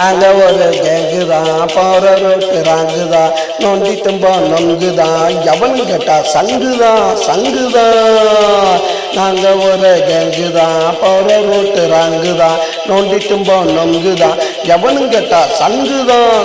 நாங்க ஒரு கேங்குதான் போற ரோட்டு ராங்குதான் நோண்டி தும்பா நொங்குதான் எவனு கேட்டா சங்குதான் நாங்க ஒரு கேங்குதான் போற ரோட்டு ராங்குதான் நோண்டி தும்பா நொங்குதான் எவனு கேட்டா சங்குதான்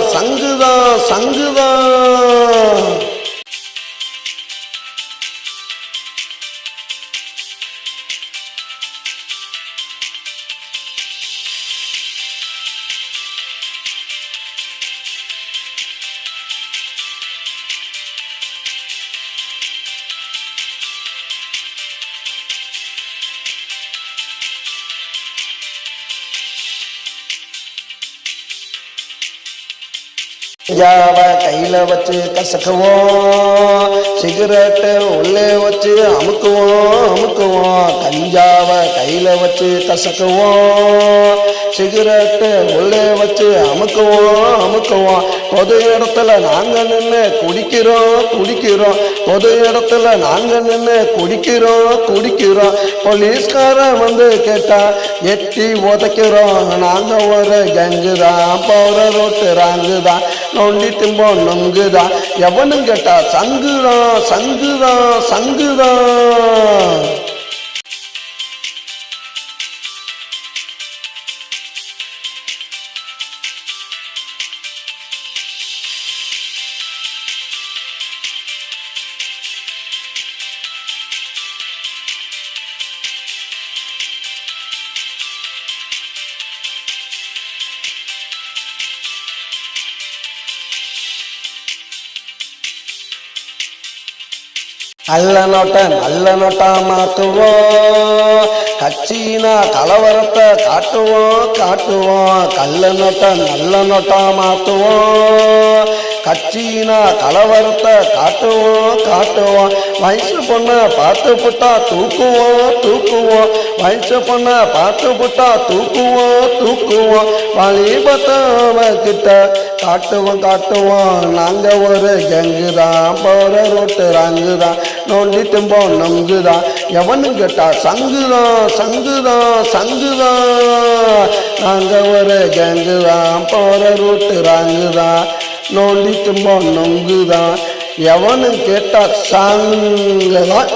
கஞ்சாவ கையில வச்சு கசக்குவோம், சிகரெட்டு உள்ளே வச்சு அமுக்குவோம். கஞ்சாவ கையில வச்சு கசக்குவோம், சிகரெட்டு உள்ளே வச்சு அமுக்குவோம். பொது இடத்துல நாங்க நின்று குடிக்கிறோம். பொது இடத்துல நாங்க நின்று குடிக்கிறோம். போலீஸ்காரன் வந்து கேட்டா எட்டி உதைக்கிறோம். நாங்க ஒரு கேங்குதான் போற ரோட்டு ராங்குதான் நோண்டி தும்போ நொங்குதான் எவனும் கேட்டா சங்குதான். நல்ல நோட்டா மாத்துவோம், கட்சினா கலவரத்தை காட்டுவோம். நல்ல நோட்டா மாத்துவோம், கட்சினா கலவரத்தை காட்டுவோம். வயசு பொண்ண பார்த்து புட்டா தூக்குவோம். வயசு பொண்ண பார்த்து புட்டா தூக்குவோம். வாலிபத்தவ கிட்ட காட்டுவோம். நாங்க ஒரு கேங்குதான் போற ரோட்டு ராங்குதான் நோண்டி தும்போ நொங்குதான் எவனு கேட்டா சங்குதான். நாங்க ஒரு கேங்குதான் போற ரோட்டு ராங்குதான் நோண்டி தும்போ நொங்குதான் எவனு கேட்டா சங்குதான்.